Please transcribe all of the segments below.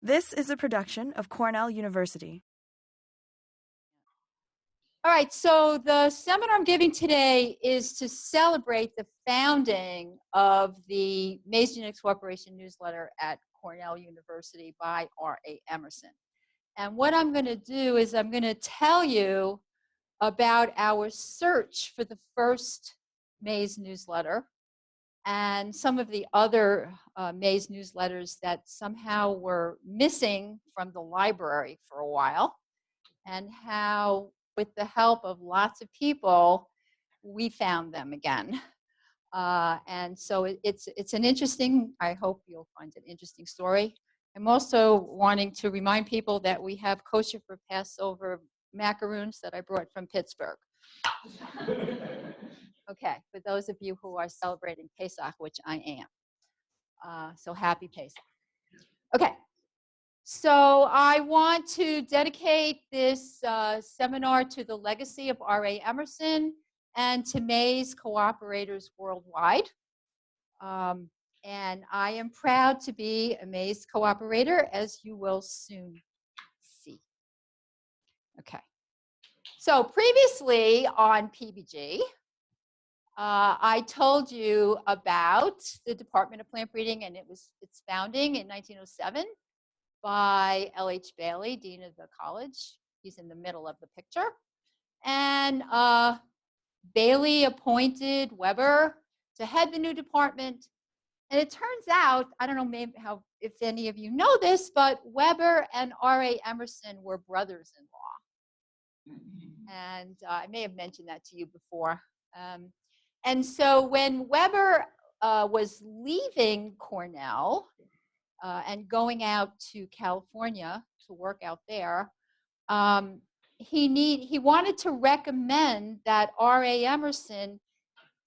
This is a production of Cornell University. All right, so the seminar I'm giving today is to celebrate the founding of the Maize Genetics Corporation newsletter at Cornell University by R.A. Emerson. And what I'm going to do is I'm going to tell you about our search for the first Maize newsletter and some of the other Maize newsletters that somehow were missing from the library for a while, and how, with the help of lots of people, we found them again. And so it's an interesting, I hope you'll find an interesting story. I'm also wanting to remind people that we have kosher for Passover macaroons that I brought from Pittsburgh. Okay, for those of you who are celebrating Pesach, which I am. So happy Pesach. Okay, so I want to dedicate this seminar to the legacy of R.A. Emerson and to Maize cooperators worldwide. And I am proud to be a Maize cooperator, as you will soon see. Okay, so previously on PBG, I told you about the Department of Plant Breeding and its founding in 1907 by L.H. Bailey, Dean of the college. He's in the middle of the picture. And Bailey appointed Weber to head the new department. And it turns out, I don't know maybe if any of you know this, but Weber and R.A. Emerson were brothers-in-law. And I may have mentioned that to you before. And so when Weber was leaving Cornell and going out to California to work out there, he wanted to recommend that R.A. Emerson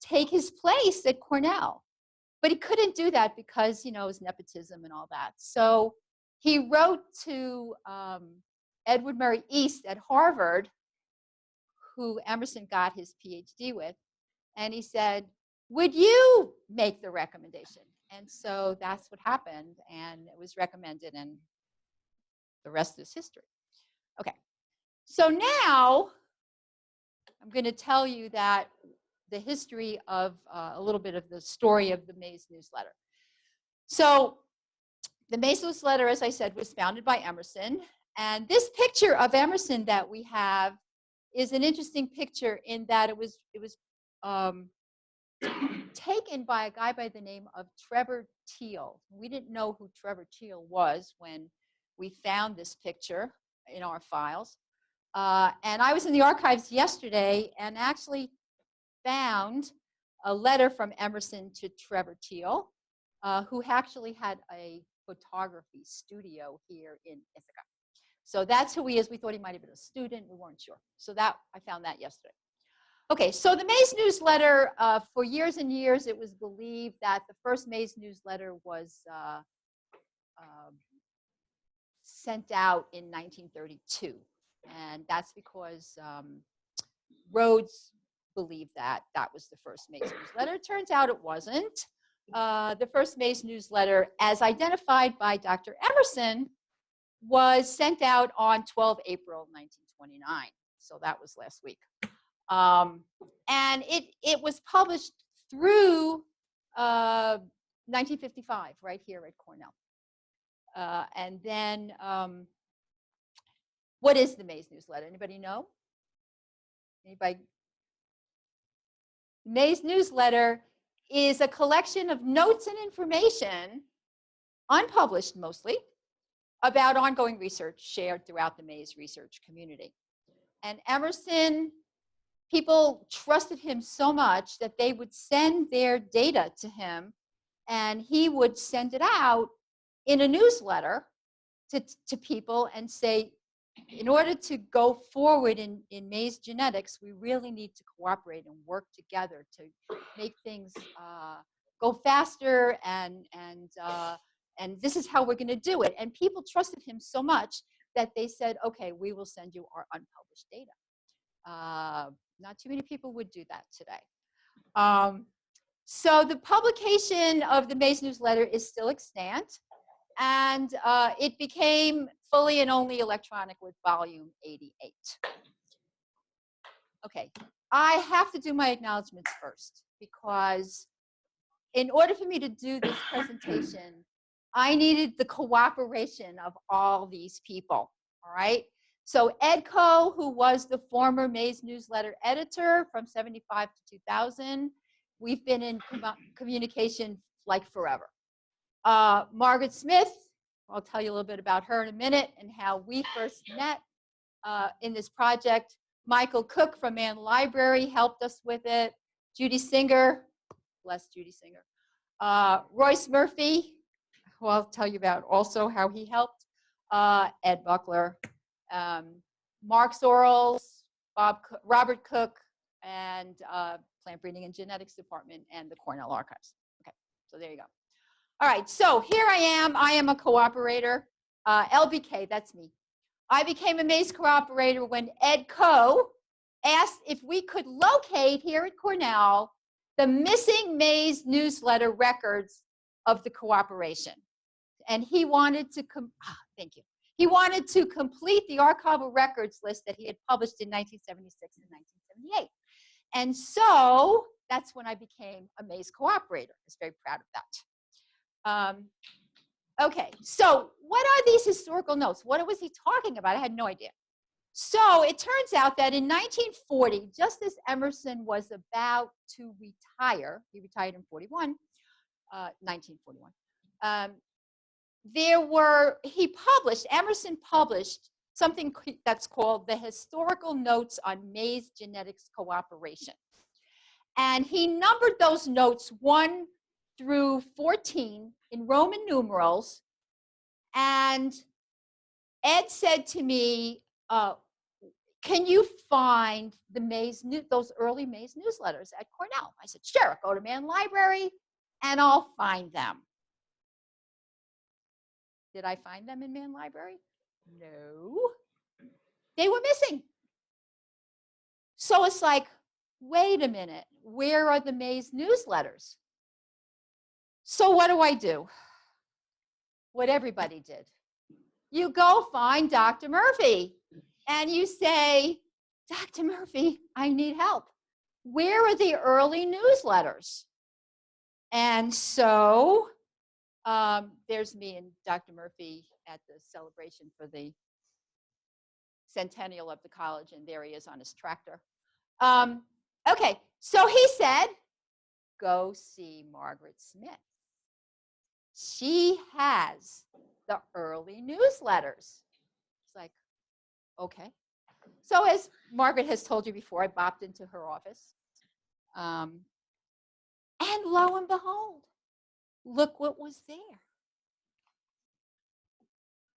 take his place at Cornell. But he couldn't do that because, you know, it was nepotism and all that. So he wrote to Edward Murray East at Harvard, who Emerson got his PhD with, and he said, would you make the recommendation? And so that's what happened, and it was recommended, and the rest is history. Okay, so now I'm going to tell you that the history of a little bit of the story of the Maize newsletter. So the Maize newsletter, as I said, was founded by Emerson, and this picture of Emerson that we have is an interesting picture in that it was taken by a guy by the name of Trevor Teal. We didn't know who Trevor Teal was when we found this picture in our files. And I was in the archives yesterday and actually found a letter from Emerson to Trevor Teal, who actually had a photography studio here in Ithaca. So that's who he is. We thought he might have been a student. We weren't sure. So that I found that yesterday. Okay, so the Maize newsletter, for years and years, it was believed that the first Maize newsletter was sent out in 1932. And that's because Rhodes believed that that was the first Maize newsletter. It turns out it wasn't. The first Maize newsletter, as identified by Dr. Emerson, was sent out on 12 April 1929. So that was last week. And it was published through 1955, right here at Cornell. And then, what is the Maize newsletter? Anybody know? Anybody? Maize newsletter is a collection of notes and information, unpublished mostly, about ongoing research shared throughout the Maize research community. And Emerson, people trusted him so much that they would send their data to him, and he would send it out in a newsletter to people and say, in order to go forward in maize genetics, we really need to cooperate and work together to make things go faster, and this is how we're going to do it. And people trusted him so much that they said, okay, we will send you our unpublished data. Not too many people would do that today. So the publication of the Maize newsletter is still extant. And it became fully and only electronic with volume 88. Okay, I have to do my acknowledgments first, because in order for me to do this presentation, I needed the cooperation of all these people, all right? So Ed Coe, who was the former Maize newsletter editor from 75 to 2000, we've been in communication like forever. Margaret Smith, I'll tell you a little bit about her in a minute and how we first met in this project. Michael Cook from Mann Library helped us with it. Judy Singer, bless Judy Singer. Royce Murphy, who I'll tell you about also how he helped. Ed Buckler, Mark Sorrells, Robert Cook, and Plant Breeding and Genetics Department, and the Cornell Archives. Okay, so there you go. All right, so here I am a cooperator. LBK, that's me. I became a Maize cooperator when Ed Coe asked if we could locate here at Cornell the missing Maize newsletter records of the cooperation. And he wanted to, thank you. He wanted to complete the archival records list that he had published in 1976 and 1978. And so that's when I became a Maize cooperator. I was very proud of that. Okay, so what are these historical notes? What was he talking about? I had no idea. So it turns out that in 1940, just as Emerson was about to retire, he retired in 1941, Emerson published something that's called the Historical Notes on Maize Genetics Cooperation. And he numbered those notes 1 through 14 in Roman numerals. And Ed said to me, can you find the those early Maize newsletters at Cornell? I said, sure, I'll go to Mann Library and I'll find them. Did I find them in Mann Library? No. They were missing. So it's like, wait a minute, where are the Maize newsletters? So what do? What everybody did. You go find Dr. Murphy and you say, Dr. Murphy, I need help. Where are the early newsletters? And so there's me and Dr. Murphy at the celebration for the centennial of the college, and there he is on his tractor. Okay, so he said, go see Margaret Smith. She has the early newsletters. It's like, okay. So as Margaret has told you before, I bopped into her office. And lo and behold, look what was there.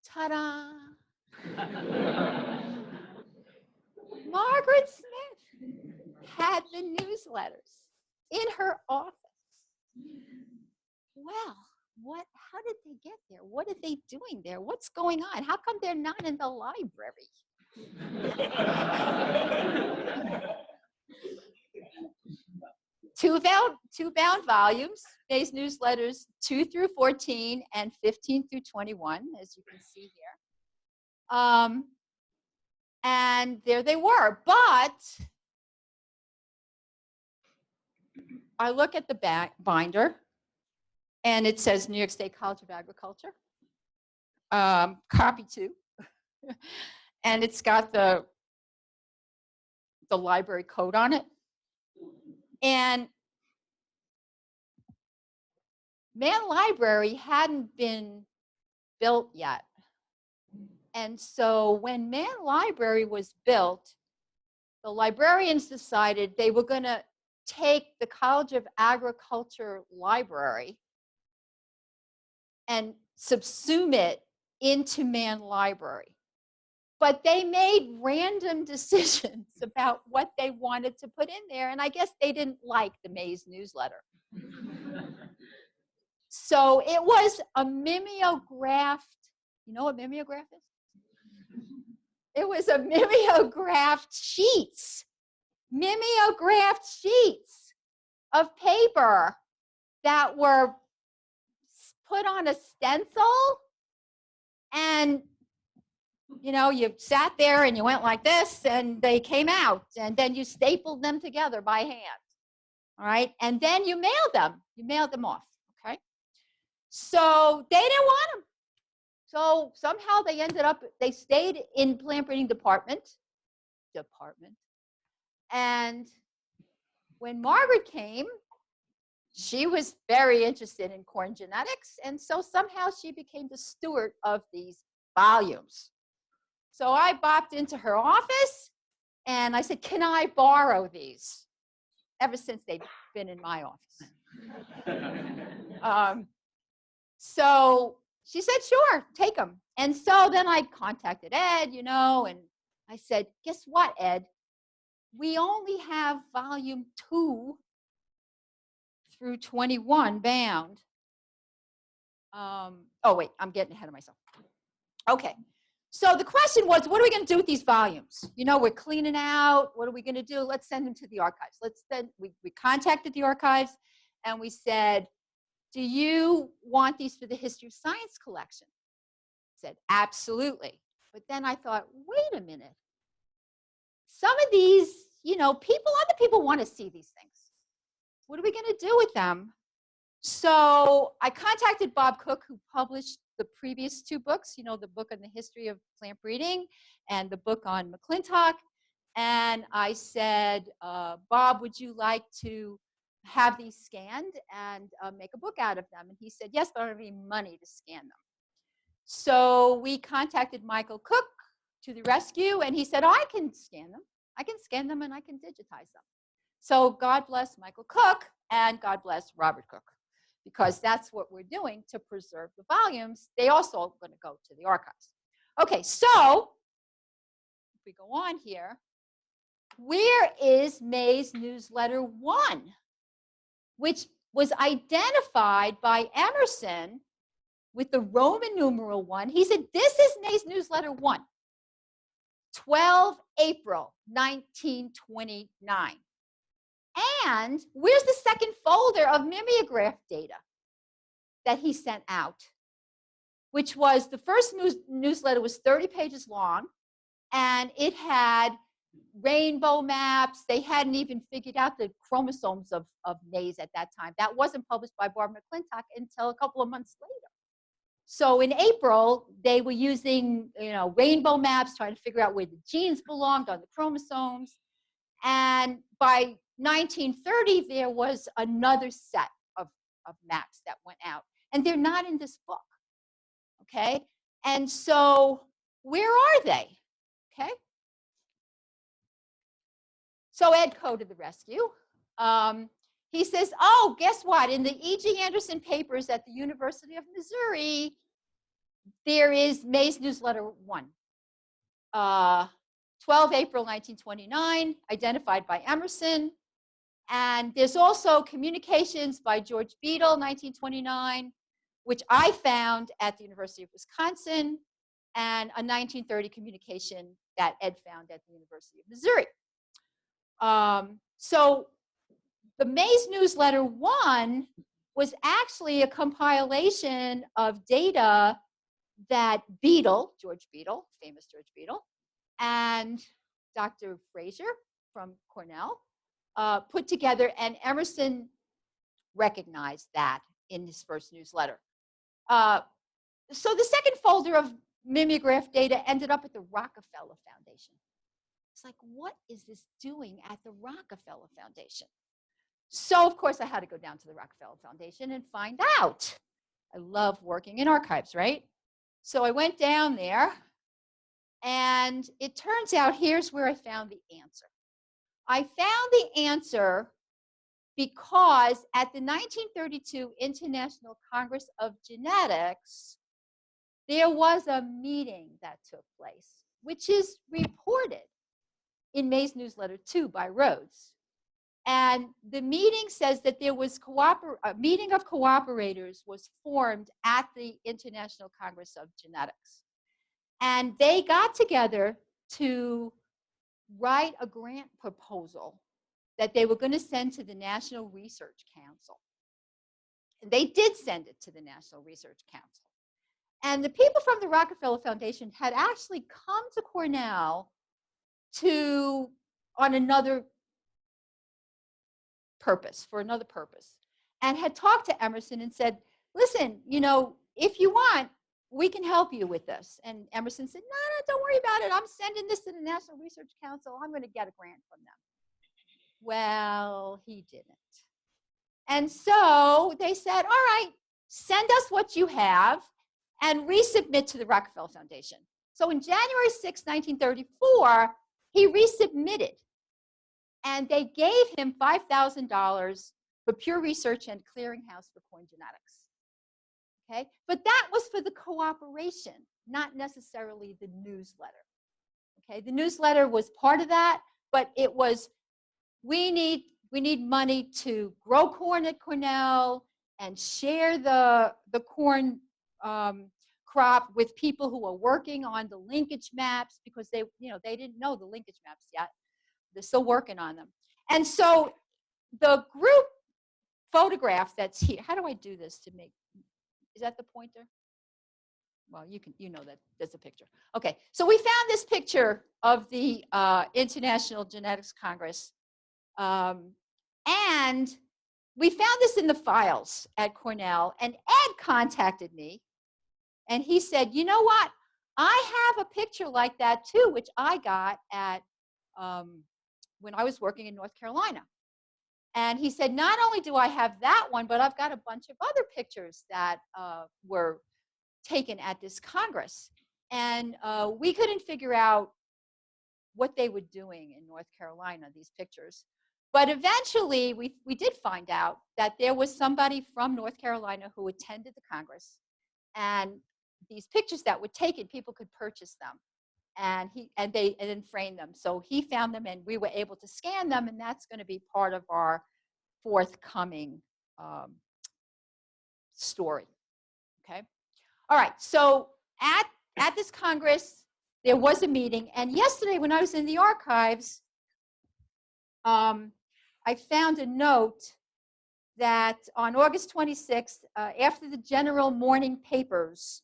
Ta-da! Margaret Smith had the newsletters in her office. Well, how did they get there? What are they doing there? What's going on? How come they're not in the library? Two bound volumes, Maize newsletters 2 through 14 and 15 through 21, as you can see here. And there they were. But I look at the binder, and it says New York State College of Agriculture, copy 2. And it's got the library code on it. And Mann Library hadn't been built yet. And so when Mann Library was built, the librarians decided they were going to take the College of Agriculture library and subsume it into Mann Library. But they made random decisions about what they wanted to put in there, and I guess they didn't like the Maize newsletter. So it was a mimeographed, you know what mimeograph is? It was a mimeographed sheets of paper that were put on a stencil And, you know, you sat there and you went like this and they came out, and then you stapled them together by hand. All right. And then you mailed them. You mailed them off. Okay. So they didn't want them. So somehow they stayed in plant breeding department. And when Margaret came, she was very interested in corn genetics. And so somehow she became the steward of these volumes. So I bopped into her office and I said, can I borrow these? Ever since they've been in my office. So she said, sure, take them. And so then I contacted Ed, you know, and I said, guess what, Ed? We only have volume 2 through 21 bound. Oh, wait, I'm getting ahead of myself. Okay. So the question was, what are we going to do with these volumes? You know, we're cleaning out. What are we going to do? Let's send them to the archives. We contacted the archives and we said, do you want these for the History of Science collection? Said, absolutely. But then I thought, wait a minute. Some of these, you know, other people want to see these things. What are we going to do with them? So I contacted Bob Cook, who published the previous 2 books, you know, the book on the history of plant breeding and the book on McClintock. And I said, Bob, would you like to have these scanned and make a book out of them? And he said, yes, but I don't have any money to scan them. So we contacted Michael Cook to the rescue, and he said, oh, I can scan them. I can scan them and I can digitize them. So God bless Michael Cook and God bless Robert Cook, because that's what we're doing to preserve the volumes. They also are going to go to the archives. Okay, so if we go on here, where is Maize Newsletter 1, which was identified by Emerson with the Roman numeral 1. He said, this is Maize Newsletter 1, 12 April 1929. And where's the second folder of mimeograph data that he sent out, which was the first newsletter was 30 pages long, and it had rainbow maps. They hadn't even figured out the chromosomes of maize at that time. That wasn't published by Barbara McClintock until a couple of months later. So in April, they were using, you know, rainbow maps, trying to figure out where the genes belonged on the chromosomes. And by 1930, there was another set of maps that went out. And they're not in this book, okay? And so where are they, okay? So Ed Coe to the rescue. He says, oh, guess what? In the E.G. Anderson papers at the University of Missouri, there is Maize Newsletter 1. 12 April 1929, identified by Emerson. And there's also communications by George Beadle, 1929, which I found at the University of Wisconsin, and a 1930 communication that Ed found at the University of Missouri. So the Maize Newsletter 1 was actually a compilation of data that Beadle, George Beadle, famous George Beadle, and Dr. Fraser from Cornell put together, and Emerson recognized that in his first newsletter. So the second folder of mimeograph data ended up at the Rockefeller Foundation. It's like, what is this doing at the Rockefeller Foundation? So, of course, I had to go down to the Rockefeller Foundation and find out. I love working in archives, right? So I went down there, and it turns out here's where I found the answer. I found the answer because at the 1932 International Congress of Genetics, there was a meeting that took place, which is reported in Maize Newsletter 2 by Rhodes. And the meeting says that there was a meeting of cooperators was formed at the International Congress of Genetics. And they got together to write a grant proposal that they were going to send to the National Research Council. And they did send it to the National Research Council. And the people from the Rockefeller Foundation had actually come to Cornell on another purpose, and had talked to Emerson and said, listen, you know, if you want, we can help you with this. And Emerson said, no, don't worry about it. I'm sending this to the National Research Council. I'm going to get a grant from them. Well, he didn't. And so they said, all right, send us what you have and resubmit to the Rockefeller Foundation. So in January 6, 1934, he resubmitted. And they gave him $5,000 for pure research and clearinghouse for corn genetics. Okay, but that was for the cooperation, not necessarily the newsletter. Okay, the newsletter was part of that, but it was, we need money to grow corn at Cornell and share the corn crop with people who are working on the linkage maps, because they didn't know the linkage maps yet. They're still working on them. And so the group photograph that's here, how do I do this to make, is that the pointer? Well, you know that there's a picture. Okay, so we found this picture of the International Genetics Congress. And we found this in the files at Cornell, and Ed contacted me, and he said, you know what? I have a picture like that too, which I got at when I was working in North Carolina. And he said, not only do I have that one, but I've got a bunch of other pictures that were taken at this Congress. And we couldn't figure out what they were doing in North Carolina, these pictures. But eventually, we did find out that there was somebody from North Carolina who attended the Congress. And these pictures that were taken, people could purchase them. And then frame them. So he found them, and we were able to scan them, and that's going to be part of our forthcoming story. Okay. All right. So at this Congress, there was a meeting, and yesterday when I was in the archives, I found a note that on August 26th, after the general morning papers,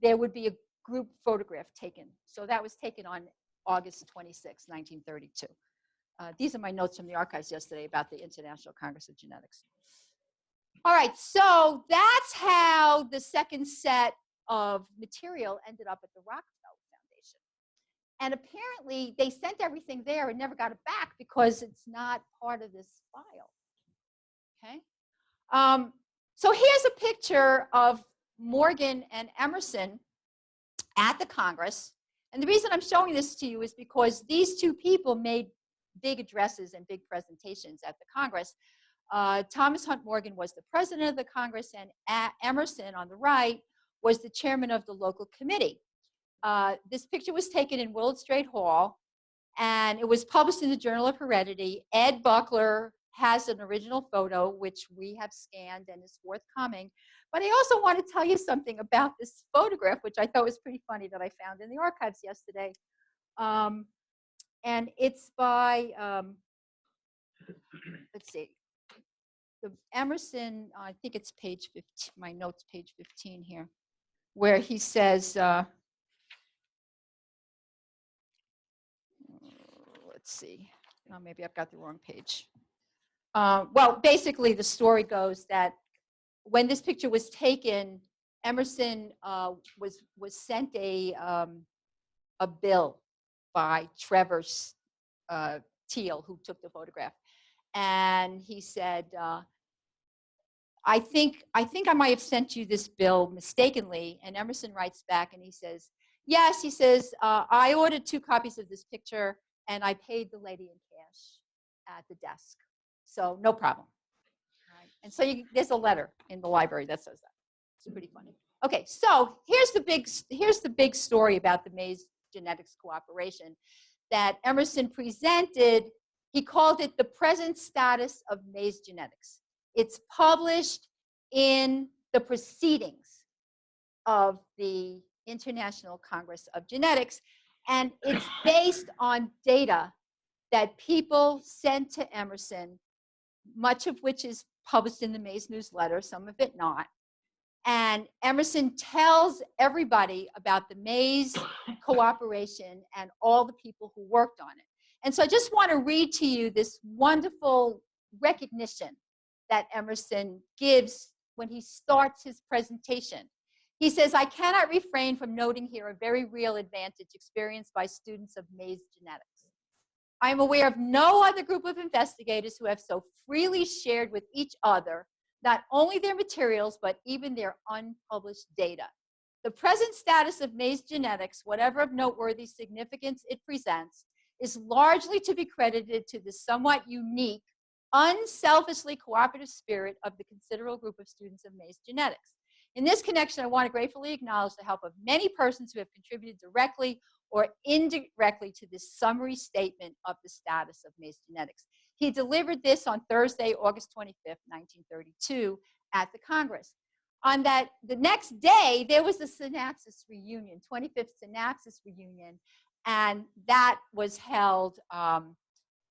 there would be a group photograph taken. So that was taken on August 26, 1932. These are my notes from the archives yesterday about the International Congress of Genetics. All right, so that's how the second set of material ended up at the Rockefeller Foundation. And apparently they sent everything there and never got it back because it's not part of this file. Okay. So here's a picture of Morgan and Emerson at the Congress. And the reason I'm showing this to you is because these two people made big addresses and big presentations at the Congress. Thomas Hunt Morgan was the president of the Congress, and Emerson on the right was the chairman of the local committee. This picture was taken in Willard Straight Hall, and it was published in the Journal of Heredity. Ed Buckler has an original photo, which we have scanned and is forthcoming. But I also want to tell you something about this photograph, which I thought was pretty funny, that I found in the archives yesterday. And it's by, let's see, the Emerson, I think it's page 15, my notes, page 15 here, where he says, let's see, oh, maybe I've got the wrong page. Well, basically the story goes that when this picture was taken, Emerson was sent a bill by Trevor Teal, who took the photograph, and he said, I think I might have sent you this bill mistakenly. And Emerson writes back and he says, yes, he says, I ordered 2 copies of this picture and I paid the lady in cash at the desk. So no problem. Right. And so there's a letter in the library that says that. It's pretty funny. Okay, so here's the big story about the Maize Genetics Cooperation that Emerson presented. He called it the present status of maize genetics. It's published in the proceedings of the International Congress of Genetics, and it's based on data that people sent to Emerson, much of which is published in the Maize newsletter, some of it not. And Emerson tells everybody about the Maize cooperation and all the people who worked on it. And so I just want to read to you this wonderful recognition that Emerson gives when he starts his presentation. He says, "I cannot refrain from noting here a very real advantage experienced by students of Maize genetics. I am aware of no other group of investigators who have so freely shared with each other not only their materials, but even their unpublished data. The present status of Maize genetics, whatever of noteworthy significance it presents, is largely to be credited to the somewhat unique, unselfishly cooperative spirit of the considerable group of students of Maize genetics. In this connection, I want to gratefully acknowledge the help of many persons who have contributed directly or indirectly to this summary statement of the status of Maize genetics." He delivered this on Thursday, August 25th, 1932, at the Congress. On the next day, there was a synapsis reunion, 25th synapsis reunion, and that was held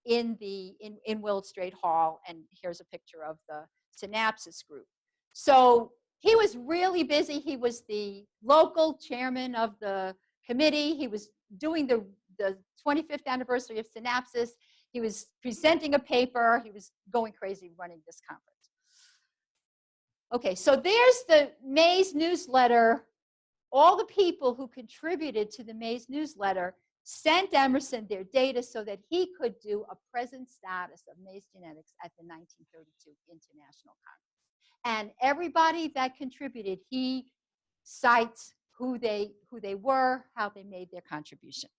in Willard Straight Hall, and here's a picture of the synapsis group. So he was really busy. He was the local chairman of the committee. He was doing the 25th anniversary of synapsis. He was presenting a paper. He was going crazy running this conference. Okay, so there's the Maize newsletter. All the people who contributed to the Maize newsletter sent Emerson their data so that he could do a present status of Maize genetics at the 1932 International Congress. And everybody that contributed, he cites who they were, how they made their contribution.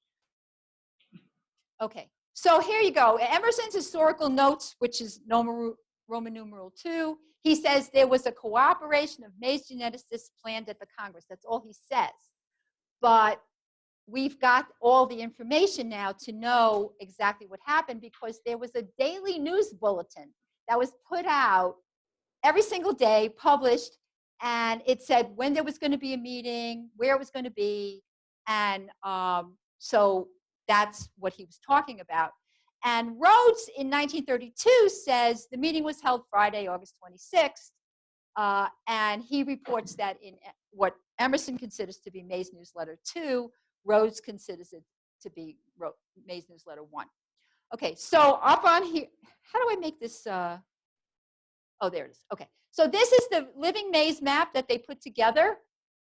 Okay, so here you go. Emerson's historical notes, which is Roman numeral 2, he says there was a cooperation of Maize geneticists planned at the Congress. That's all he says. But we've got all the information now to know exactly what happened, because there was a daily news bulletin that was put out every single day, published, and it said when there was going to be a meeting, where it was going to be, and so that's what he was talking about. And Rhodes in 1932 says the meeting was held Friday, August 26th, and he reports that in what Emerson considers to be Maize Newsletter 2, Rhodes considers it to be Maize Newsletter 1. Okay, so up on here, how do I make this? Oh, there it is. Okay, so this is the living Maize map that they put together.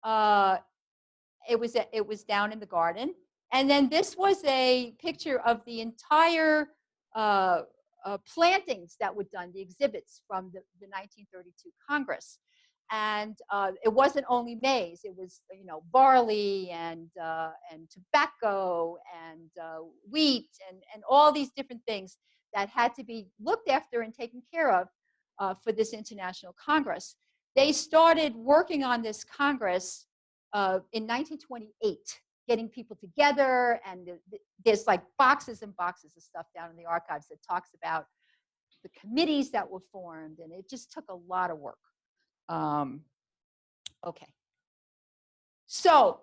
It was down in the garden. And then this was a picture of the entire plantings that were done, the exhibits from the 1932 Congress. And it wasn't only maize; it was barley and tobacco and wheat and all these different things that had to be looked after and taken care of for this international Congress. They started working on this Congress in 1928. Getting people together, and there's like boxes and boxes of stuff down in the archives that talks about the committees that were formed, and it just took a lot of work. Okay. So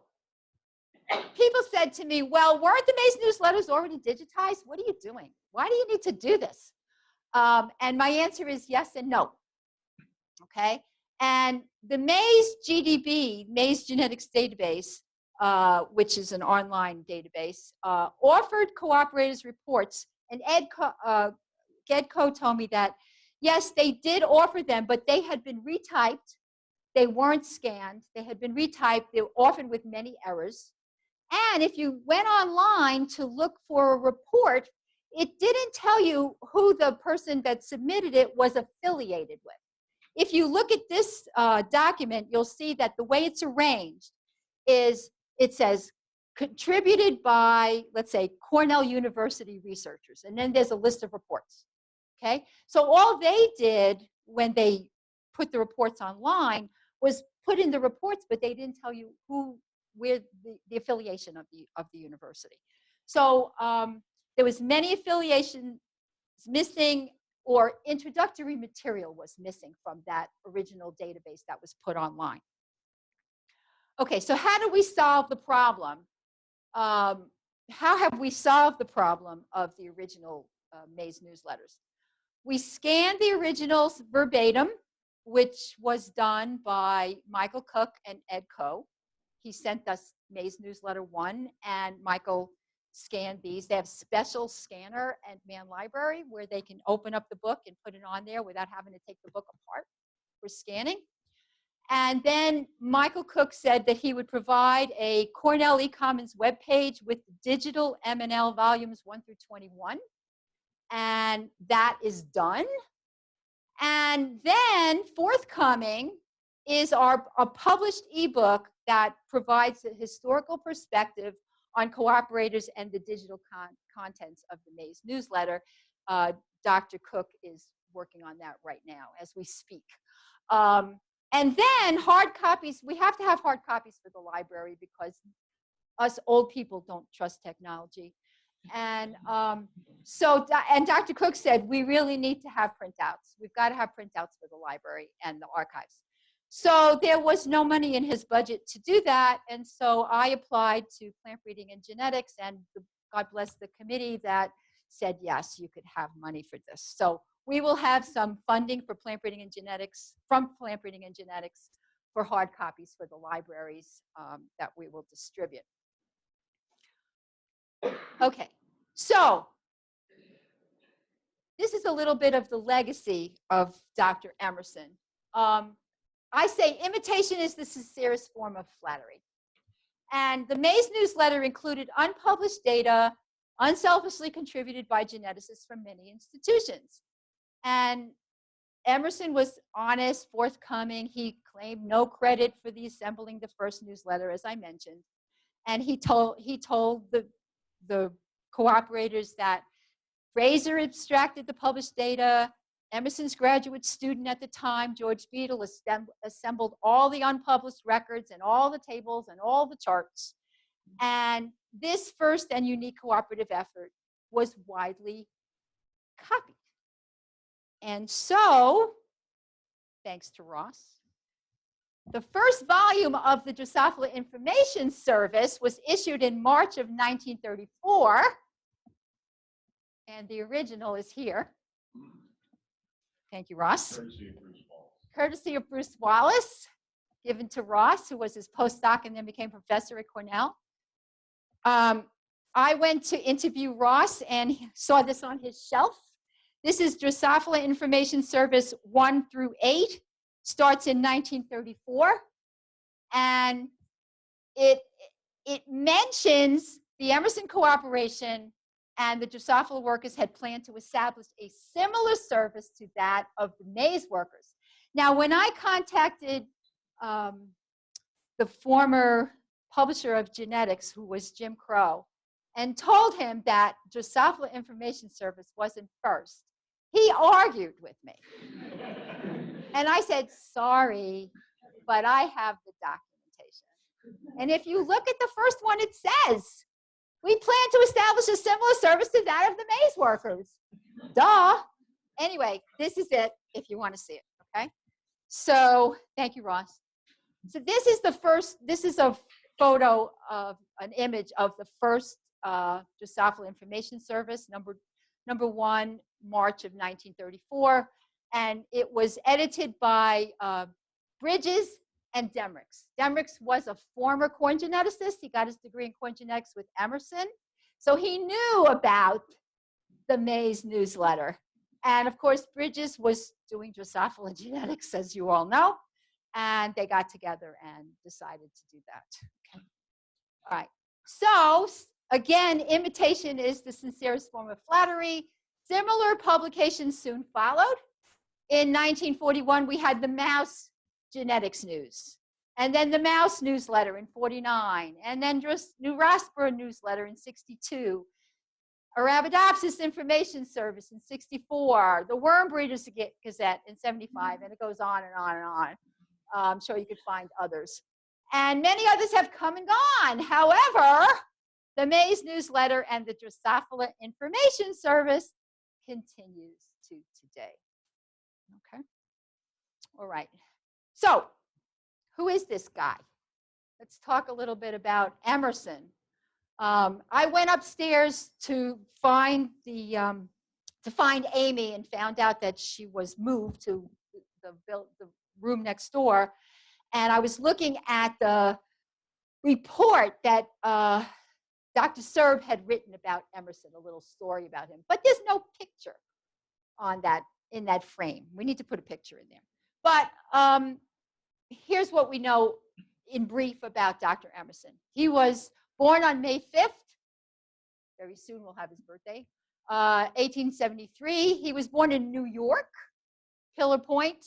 people said to me, well, weren't the Maize newsletters already digitized? What are you doing? Why do you need to do this? And my answer is yes and no. Okay. And the Maize GDB, Maize Genetics Database, which is an online database, offered cooperators reports. And Gedco told me that, yes, they did offer them, but they had been retyped. They weren't scanned. They had been retyped. They were often with many errors. And if you went online to look for a report, it didn't tell you who the person that submitted it was affiliated with. If you look at this document, you'll see that the way it's arranged is it says contributed by, let's say, Cornell University researchers. And then there's a list of reports. Okay? So all they did when they put the reports online was put in the reports, but they didn't tell you where the affiliation of the university. So there was many affiliations missing, or introductory material was missing from that original database that was put online. Okay, so how do we solve the problem? How have we solved the problem of the original Maize newsletters? We scanned the originals verbatim, which was done by Michael Cook and Ed Coe. He sent us Maize Newsletter 1, and Michael scanned these. They have special scanner at Man Library where they can open up the book and put it on there without having to take the book apart for scanning. And then Michael Cook said that he would provide a Cornell eCommons webpage with digital MNL volumes 1 through 21. And that is done. And then forthcoming is a published ebook that provides a historical perspective on cooperators and the digital contents of the Maize newsletter. Dr. Cook is working on that right now as we speak. And then hard copies, we have to have hard copies for the library because us old people don't trust technology. And and Dr. Cook said, we really need to have printouts. We've got to have printouts for the library and the archives. So there was no money in his budget to do that. And so I applied to Plant Breeding and Genetics, and God bless the committee that said, yes, you could have money for this. So we will have some funding for Plant Breeding and Genetics, from Plant Breeding and Genetics, for hard copies for the libraries that we will distribute. Okay, so this is a little bit of the legacy of Dr. Emerson. I say imitation is the sincerest form of flattery. And the Maize newsletter included unpublished data, unselfishly contributed by geneticists from many institutions. And Emerson was honest, forthcoming. He claimed no credit for the assembling the first newsletter, as I mentioned. And he told the cooperators that Fraser abstracted the published data. Emerson's graduate student at the time, George Beadle, assembled all the unpublished records and all the tables and all the charts. And this first and unique cooperative effort was widely copied. And so, thanks to Ross, the first volume of the Drosophila Information Service was issued in March of 1934. And the original is here. Thank you, Ross. Courtesy of Bruce Wallace, given to Ross, who was his postdoc and then became professor at Cornell. I went to interview Ross and saw this on his shelf. This is Drosophila Information Service 1 through 8, starts in 1934. And it mentions the Emerson cooperation, and the Drosophila workers had planned to establish a similar service to that of the Maize workers. Now, when I contacted the former publisher of genetics, who was Jim Crow, and told him that Drosophila Information Service wasn't first, he argued with me. And I said, sorry, but I have the documentation. And if you look at the first one, it says, we plan to establish a similar service to that of the Maize workers. Duh. Anyway, this is it if you want to see it, okay? So, thank you, Ross. So this is a photo of an image of the first Drosophila Information Service, number 1, March of 1934. And it was edited by Bridges and Demricks. Demricks was a former corn geneticist. He got his degree in corn genetics with Emerson. So he knew about the Maize newsletter. And of course, Bridges was doing Drosophila genetics, as you all know. And they got together and decided to do that. Okay. All right. So again, imitation is the sincerest form of flattery. Similar publications soon followed. In 1941, we had the Mouse Genetics News, and then the Mouse Newsletter in 49, and then New Raspberry Newsletter in 62, Arabidopsis Information Service in 64, the Worm Breeders Gazette in 75, and it goes on and on and on. I'm sure you could find others. And many others have come and gone. However, the Maize Newsletter and the Drosophila Information Service continues to today. Okay. All right. So, who is this guy? Let's talk a little bit about Emerson. I went upstairs to find Amy and found out that she was moved to the room next door, and I was looking at the report that Dr. Serb had written about Emerson, a little story about him. But there's no picture on that, in that frame. We need to put a picture in there. But here's what we know in brief about Dr. Emerson. He was born on May 5th. Very soon we'll have his birthday. 1873. He was born in New York, Pillar Point.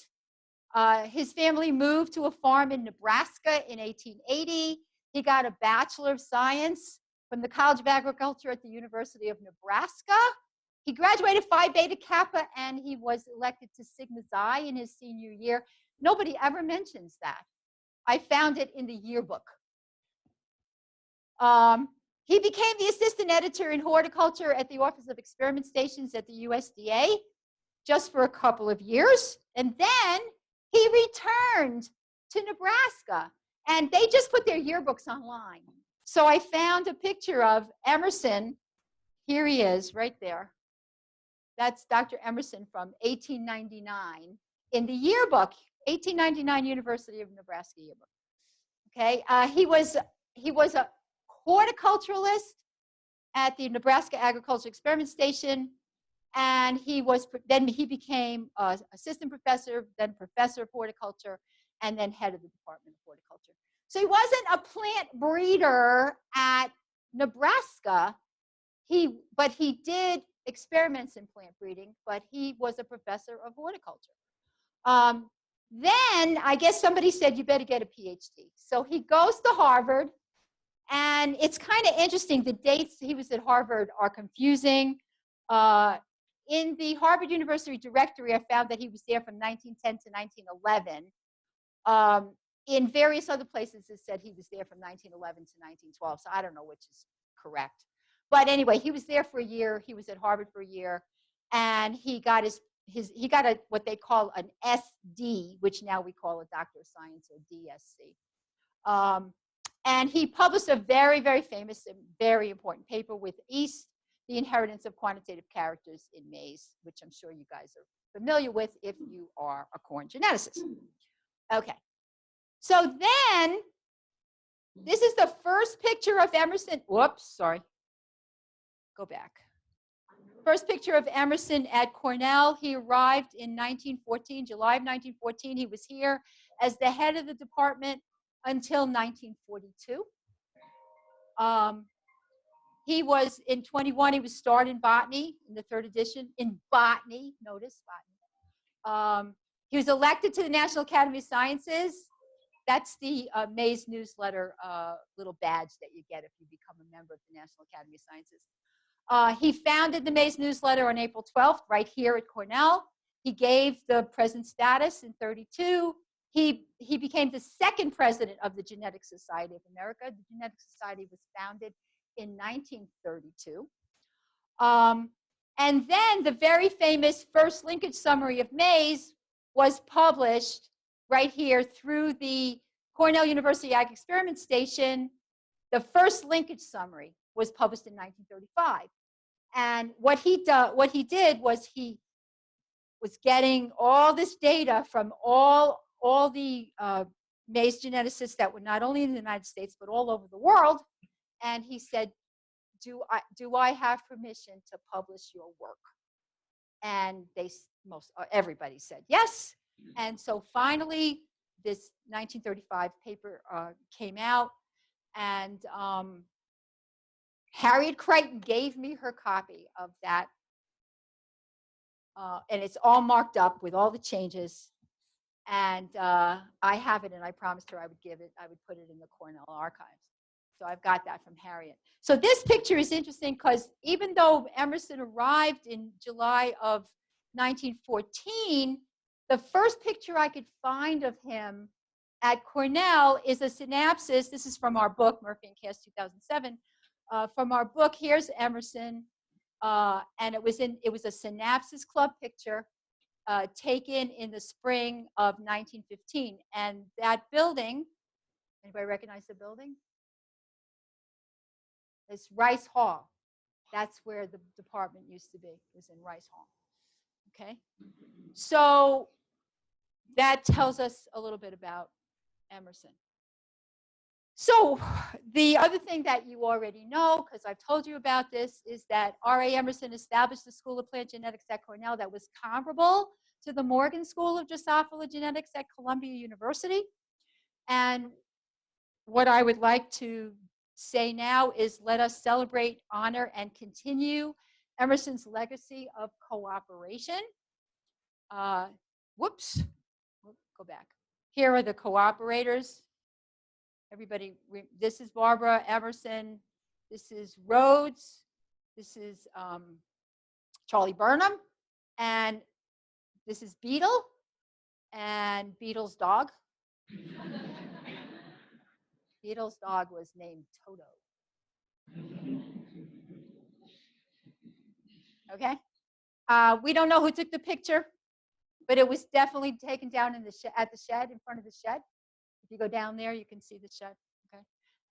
His family moved to a farm in Nebraska in 1880. He got a Bachelor of Science from the College of Agriculture at the University of Nebraska. He graduated Phi Beta Kappa, and he was elected to Sigma Xi in his senior year. Nobody ever mentions that. I found it in the yearbook. He became the assistant editor in horticulture at the Office of Experiment Stations at the USDA just for a couple of years. And then he returned to Nebraska, and they just put their yearbooks online. So I found a picture of Emerson. Here he is right there. That's Dr. Emerson from 1899 in the yearbook, 1899 University of Nebraska yearbook. Okay, he was a horticulturalist at the Nebraska Agricultural Experiment Station, and then he became assistant professor, then professor of horticulture, and then head of the Department of Horticulture. So he wasn't a plant breeder at Nebraska, but he did experiments in plant breeding, but he was a professor of horticulture. Then I guess somebody said, you better get a PhD. So he goes to Harvard, and it's kind of interesting. The dates he was at Harvard are confusing. In the Harvard University directory, I found that he was there from 1910 to 1911. In various other places, it said he was there from 1911 to 1912. So I don't know which is correct. But anyway, he was there for a year. He was at Harvard for a year, and he got what they call an SD, which now we call a Doctor of Science, or DSc. And he published a very, very famous and very important paper with East, The Inheritance of Quantitative Characters in Maize, which I'm sure you guys are familiar with if you are a corn geneticist. Okay. So then, this is the first picture of Emerson. Whoops, sorry. Go back. First picture of Emerson at Cornell. He arrived in 1914, July of 1914. He was here as the head of the department until 1942. He was in 21, he was starred in botany in the 3rd edition, in botany, notice botany. He was elected to the National Academy of Sciences. That's the Maize newsletter little badge that you get if you become a member of the National Academy of Sciences. He founded the Maize newsletter on April 12th, right here at Cornell. He gave the present status in 32. He became the 2nd president of the Genetic Society of America. The Genetic Society was founded in 1932. And then the very famous first linkage summary of maize was published right here through the Cornell University Ag Experiment Station. The first linkage summary was published in 1935. And what he did was he was getting all this data from all the maize geneticists that were not only in the United States, but all over the world. And he said, do I have permission to publish your work? And everybody said yes. And so finally, this 1935 paper came out, and Harriet Crichton gave me her copy of that. And it's all marked up with all the changes. And I have it, and I promised her I would put it in the Cornell archives. So I've got that from Harriet. So this picture is interesting because even though Emerson arrived in July of 1914, the first picture I could find of him at Cornell is a synapsis. This is from our book, Murphy and Kass 2007. From our book, here's Emerson. And it was a synapsis club picture taken in the spring of 1915. And that building, anybody recognize the building? It's Rice Hall. That's where the department used to be. It was in Rice Hall. Okay. So that tells us a little bit about Emerson. So the other thing that you already know, because I've told you about this, is that R.A. Emerson established the School of Plant Genetics at Cornell that was comparable to the Morgan School of Drosophila Genetics at Columbia University. And what I would like to say now is let us celebrate, honor, and continue Emerson's legacy of cooperation. Whoops, go back. Here are the cooperators. Everybody, this is Barbara Emerson. This is Rhodes. This is Charlie Burnham. And this is Beetle and Beetle's dog. Beetle's dog was named Toto. Okay. We don't know who took the picture, but it was definitely taken down in the at the shed, in front of the shed. If you go down there, you can see the shed. Okay.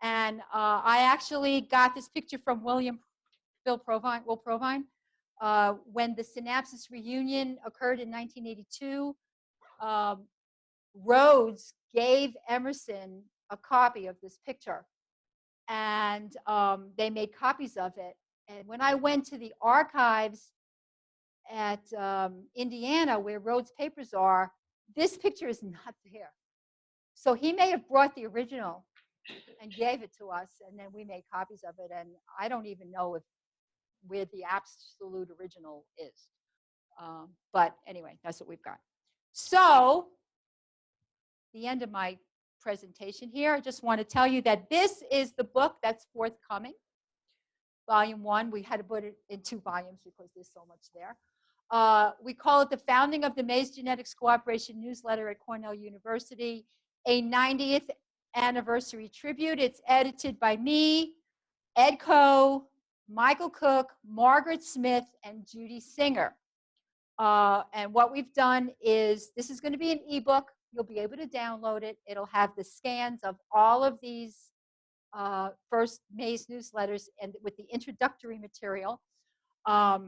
And I actually got this picture from Will Provine. When the Synapses reunion occurred in 1982, Rhodes gave Emerson a copy of this picture, and they made copies of it. And when I went to the archives at Indiana, where Rhodes' papers are, this picture is not there. So he may have brought the original and gave it to us, and then we made copies of it. And I don't even know where the absolute original is. But anyway, that's what we've got. So the end of my presentation here, I just want to tell you that this is the book that's forthcoming. Volume 1, we had to put it in 2 volumes because there's so much there. We call it The Founding of the Maize Genetics Cooperation Newsletter at Cornell University, a 90th anniversary tribute. It's edited by me, Ed Coe, Michael Cook, Margaret Smith, and Judy Singer. And what we've done is, this is going to be an ebook. You'll be able to download it. It'll have the scans of all of these first Maize newsletters and with the introductory material. As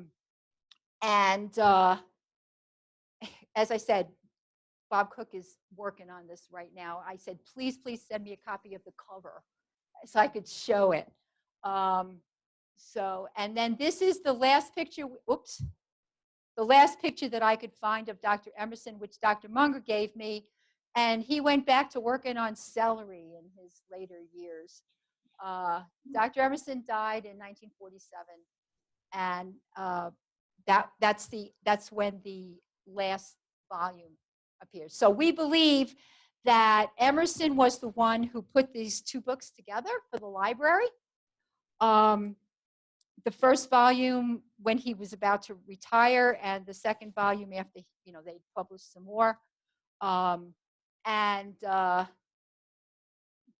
I said, Bob Cook is working on this right now. I said, please send me a copy of the cover so I could show it. And then this is the last picture, the last picture that I could find of Dr. Emerson, which Dr. Munger gave me. And he went back to working on celery in his later years. Dr. Emerson died in 1947. And that's when the last volume appears. So we believe that Emerson was the one who put these 2 books together for the library. The first volume when he was about to retire, and the second volume after, they published some more.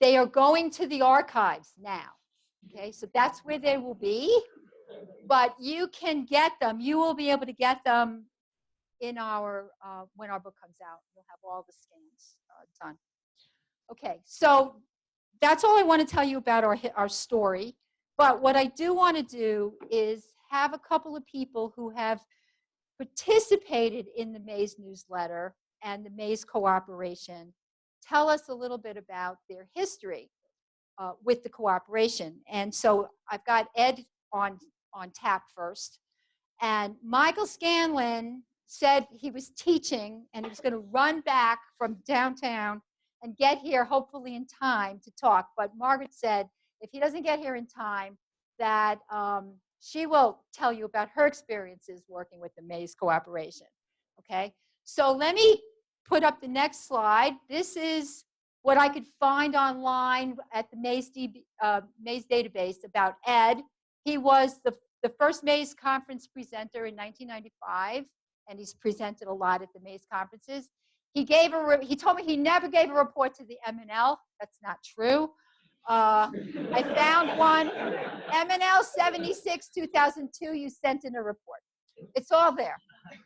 They are going to the archives now. Okay, so that's where they will be. But you can get them. You will be able to get them in our when our book comes out. We'll have all the scans done. Okay, so that's all I want to tell you about our story. But what I do want to do is have a couple of people who have participated in the Maize newsletter and the Maize cooperation tell us a little bit about their history with the cooperation. And so I've got Ed on tap first. And Michael Scanlon said he was teaching and he was going to run back from downtown and get here hopefully in time to talk. But Margaret said if he doesn't get here in time, that she will tell you about her experiences working with the Maize cooperation. Okay, so let me put up the next slide. This is what I could find online at the Maize database about Ed. He was the first Maize conference presenter in 1995, and he's presented a lot at the Maize conferences. He told me he never gave a report to the MNL. That's not true. I found one, MNL 76, 2002, you sent in a report. It's all there.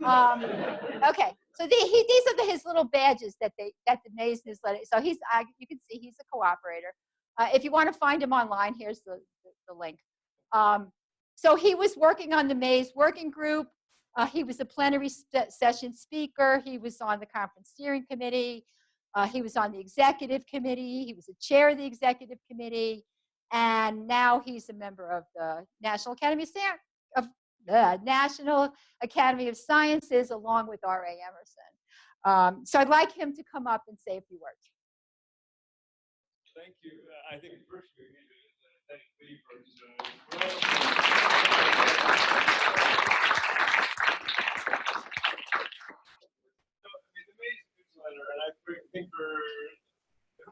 Okay, so these are his little badges that the Maize newsletter. So you can see he's a cooperator. If you want to find him online, here's the link. So he was working on the Maize working group. He was a plenary session speaker. He was on the conference steering committee. He was on the executive committee. He was a chair of the executive committee. And now he's a member of the National Academy of Sciences, along with R.A. Emerson. So I'd like him to come up and say a few words. Thank you. I think first we need to thank Lee for his the Maize newsletter, and I think for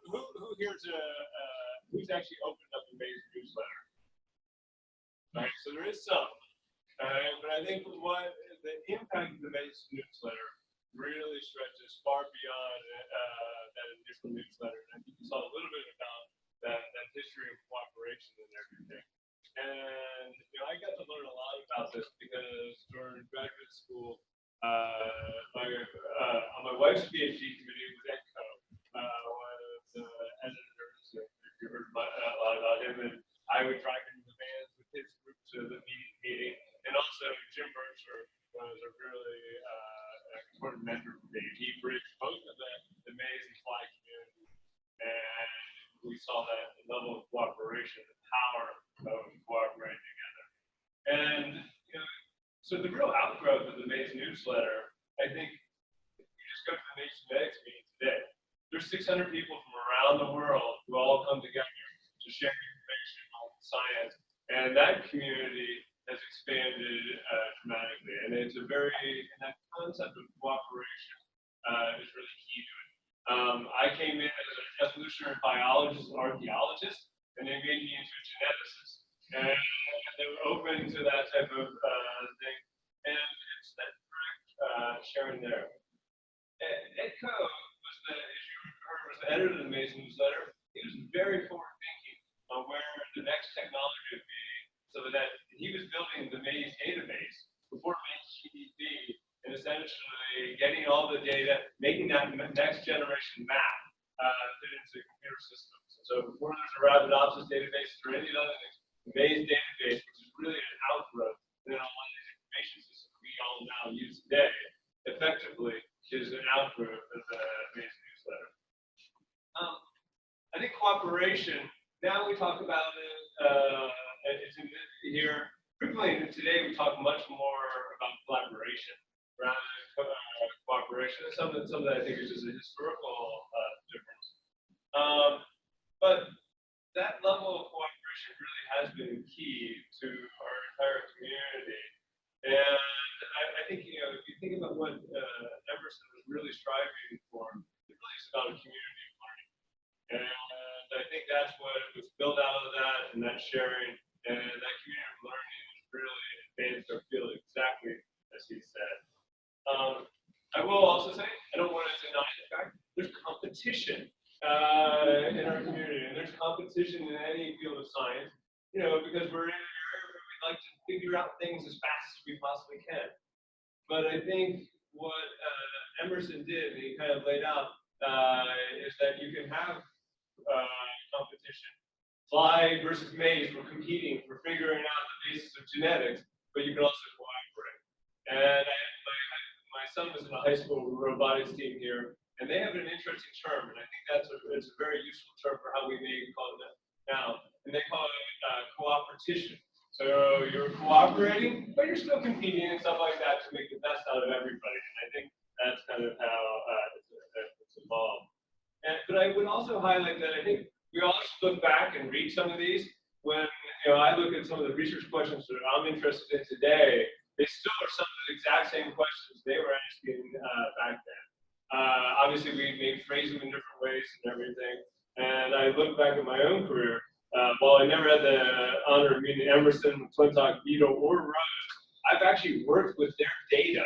who here's who's actually opened up the Maize newsletter? Right. So there is some, but I think what the impact of the Maize newsletter really stretches far beyond that initial newsletter. And I think you saw a little bit about that history of cooperation and everything. And I got to learn a lot about this because during graduate school, on my wife's PhD committee was EDCO, one of the editors. If you heard a lot about him, and I would drive him the vans with his group to the meeting, and also Jim Berkshire was a really important mentor for me. He bridged both of the Maize and Fly community, and we saw that level of cooperation, the power of cooperating together. And so the real outgrowth of the Maize newsletter, I think, if you just go to the Maize Genetics meeting today, there's 600 people from around the world who all come together to share information on science, and that community has expanded dramatically, and it's and that concept of cooperation is really key to it. I came in as an evolutionary biologist and archaeologist, and they made me into a geneticist, and they were open to that type of thing, and it's that direct sharing there. EDCO was as you heard, was the editor of the Maize newsletter. He was very forward-thinking on where the next technology would be, so that he was building the Maize database before MaizeGDB, and essentially getting all the data, making that next generation map fit into computer systems. And so before there's a Arabidopsis database or any other things, the Maize database, which is really an outgrowth, and then a lot of these information systems we all now use today, effectively is an outgrowth of the Maize newsletter. I think cooperation, now we talk about it, it's in here. Frequently today we talk much more about collaboration rather than cooperation. Some of that I think is just a historical difference. But that level of cooperation really has been key to our entire community. And I think, if you think about what Emerson was really striving for, it really is about a community of learning. And I think that's what was built out of that, and that sharing, and that community of learning has really advanced our field exactly as he said. I will also say, I don't want to deny the fact, there's competition in our community, and there's competition in any field of science, because we're in an area where we like to figure out things as fast as we possibly can. But I think what Emerson did, and he kind of laid out, is that you can have competition. Fly versus Maize, we're competing, we're figuring out the basis of genetics, but you can also cooperate. And my son was in a high school robotics team here, and they have an interesting term, and I think it's a very useful term for how we may call it now, and they call it cooperation. So you're cooperating, but you're still competing and stuff like that to make the best out of everybody. And I think that's kind of how it's evolved. But I would also highlight that I think we all should look back and read some of these. When I look at some of the research questions that I'm interested in today, they still are some of the exact same questions they were asking back then. Obviously, we may phrase them in different ways and everything. And I look back at my own career. While I never had the honor of meeting Emerson, McClintock, Beadle, or Rose, I've actually worked with their data.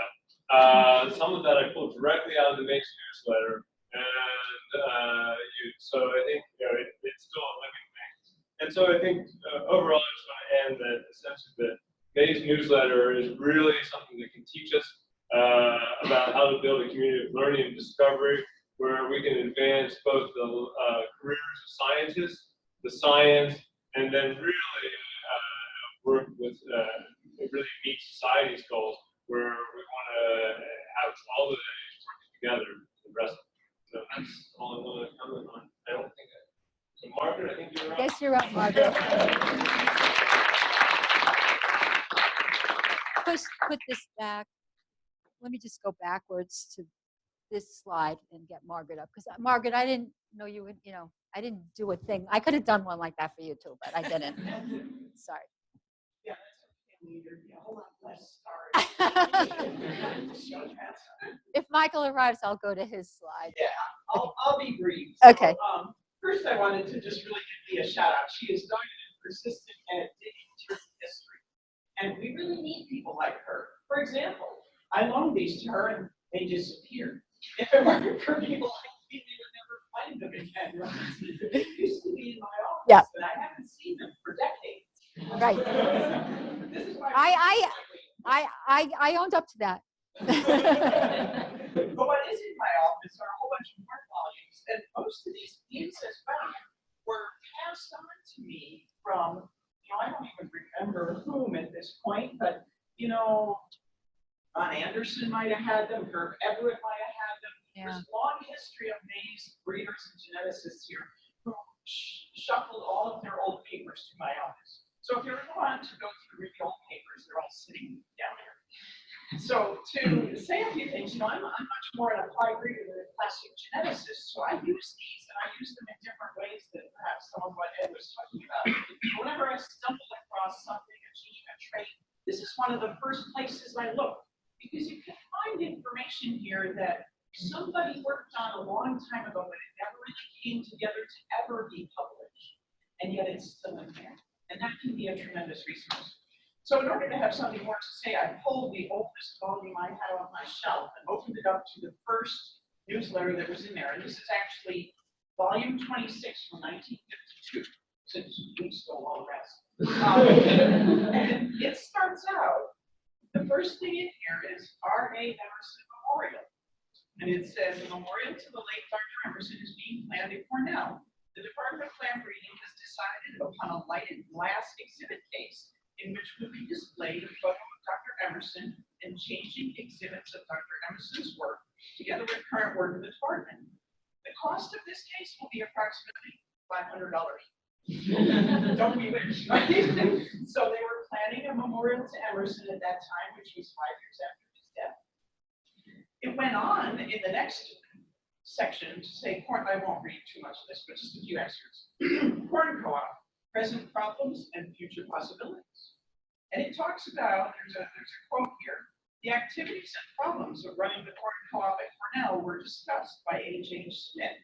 Some of that I pulled directly out of the Maize newsletter. And so I think it's still a living thing. And so I think overall, I just want to end that essentially the Maize newsletter is really something that can teach us about how to build a community of learning and discovery, where we can advance both the careers of scientists, the science, and then really work with really meet society's goals, where You're up, Margaret. Put this back. Let me just go backwards to this slide and get Margaret up. Because Margaret, I didn't know you would, I didn't do a thing. I could have done one like that for you too, but I didn't. Sorry. Yeah, that's okay. There'd be a whole lot less stars. If Michael arrives, I'll go to his slide. Yeah, I'll be brief. Okay. So, first, I wanted to just really give Lee a shout out. She is dogged and persistent at digging through history. And we really need people like her. For example, I loaned these to her and they disappeared. If it weren't for people like me, we would never find them again. Right? They used to be in my office, Yeah. and I haven't seen them for decades. Right. This is why I owned up to that. But what is in my office are a whole bunch of more volumes, and most of these themes as well were passed on to me from, I don't even remember whom at this point, but Ron Anderson might have had them, Herb Everett might have had them. Yeah. There's a long history of maize breeders and geneticists here who shuffled all of their old papers to my office. So if you ever want to go through the old papers, they're all sitting down there. So to say a few things, I'm much more an applied breeder than a classic geneticist. So I use these, and I use them in different ways than perhaps some of what Ed was talking about. Whenever I stumble across something, a gene, a trait, this is one of the first places I look. Because you can find information here that somebody worked on a long time ago, but it never really came together to ever be published. And yet it's still in there. And that can be a tremendous resource. So in order to have something more to say, I pulled the oldest volume I had on my shelf and opened it up to the first newsletter that was in there. And this is actually volume 26 from 1952, since we stole all the rest. And it starts out, the first thing in here is R.A. Emerson Memorial. And it says, a memorial to the late Dr. Emerson is being planned at Cornell. The Department of Plant Breeding has decided upon a lighted glass exhibit case in which will be displayed a photo of Dr. Emerson and changing exhibits of Dr. Emerson's work, together with current work of the department. The cost of this case will be approximately $500. Don't we wish, right? So they were planning a memorial to Emerson at that time, which was 5 years after his death. It went on in the next section to say, I won't read too much of this, but just a few excerpts. Corn Co-op, present problems and future possibilities. And it talks about, there's a quote here, the activities and problems of running the corn co-op at Cornell were discussed by H.H. Smith.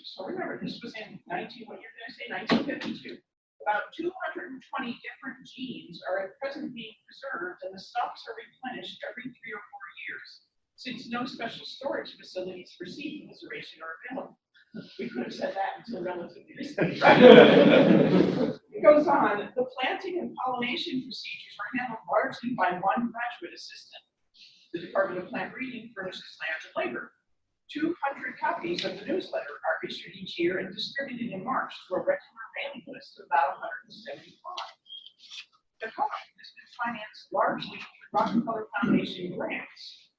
So remember, this was in 1952. About 220 different genes are at present being preserved, and the stocks are replenished every 3 or 4 years, since no special storage facilities for seed preservation are available. We could have said that until relatively recently, right? It goes on, the planting and pollination procedures are handled largely by one graduate assistant. The Department of Plant Breeding furnishes land and labor. 200 copies of the newsletter are issued each year and distributed in March to a regular mailing list of about 175. The co-op has been financed largely through Rockefeller Foundation grants,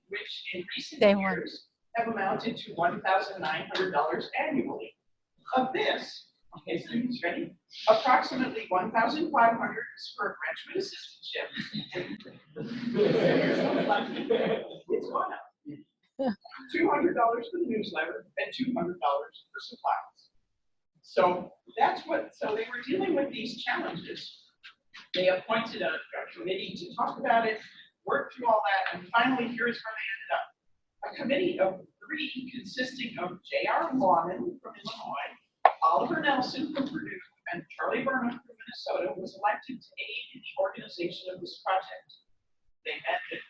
which in recent years have amounted to $1,900 annually. Of this, okay, students ready? Approximately $1,500 is for a graduate assistantship. It's gone up. $200 for the newsletter and $200 for supplies. So so they were dealing with these challenges. They appointed a committee to talk about it, work through all that, and finally here's where they ended up. A committee of 3 consisting of J.R. Lawman from Illinois, Oliver Nelson from Purdue, and Charlie Burnham from Minnesota was elected to aid in the organization of this project. They met at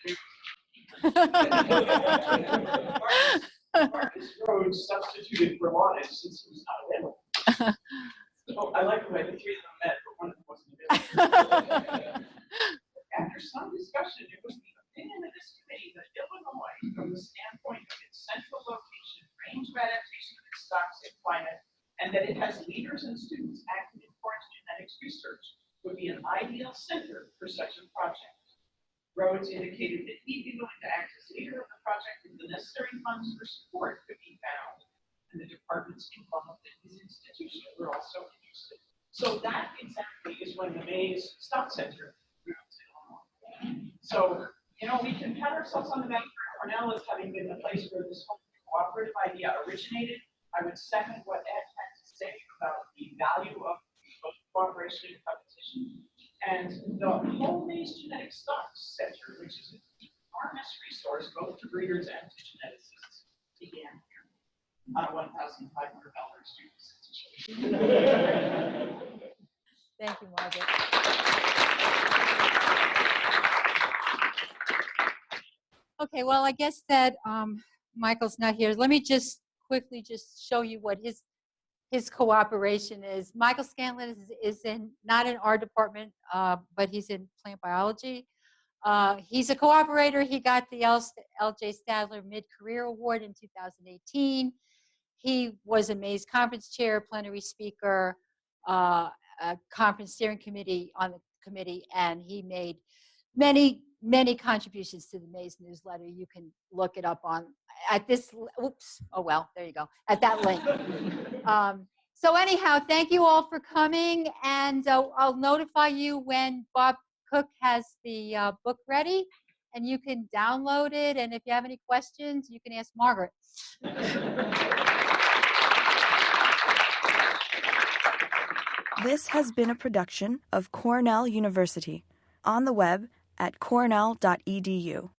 Marcus Rhodes substituted for Lawman since he was not available. So I like the way the 3 of them met, but one of them wasn't available. After some discussion, it was the opinion of this committee that Illinois, from the standpoint of its central location, range of adaptation of its stocks and climate, and that it has leaders and students active in forest genetics research, would be an ideal center for such a project. Rhodes indicated that he'd be willing to act as leader of the project if the necessary funds for support could be found, and the departments involved in his institution So that exactly is when the Maize Stock Center moved to Illinois. So, you know, we can pat ourselves on the back for Cornell as having been the place where this whole cooperative idea originated. I would second what Ed had to say about the value of both cooperation and competition. And the whole Maize Genetic Stock Center, which is an enormous resource both to breeders and to geneticists, began here on a $1,500 student. Thank you, Margaret. Okay, well, I guess that Michael's not here. Let me just quickly just show you what his cooperation is. Michael Scanlon is in not in our department, but he's in plant biology. He's a cooperator. He got the L.J. Stadler Mid-Career Award in 2018. He was a Maize conference chair, plenary speaker, a conference steering committee on the committee, and he made many contributions to the Maize newsletter. You can look it up at this, oops, oh well, there you go, at that link. So anyhow, thank you all for coming, and I'll notify you when Bob Cook has the book ready, and you can download it, and if you have any questions, you can ask Margaret. This has been a production of Cornell University, on the web at cornell.edu.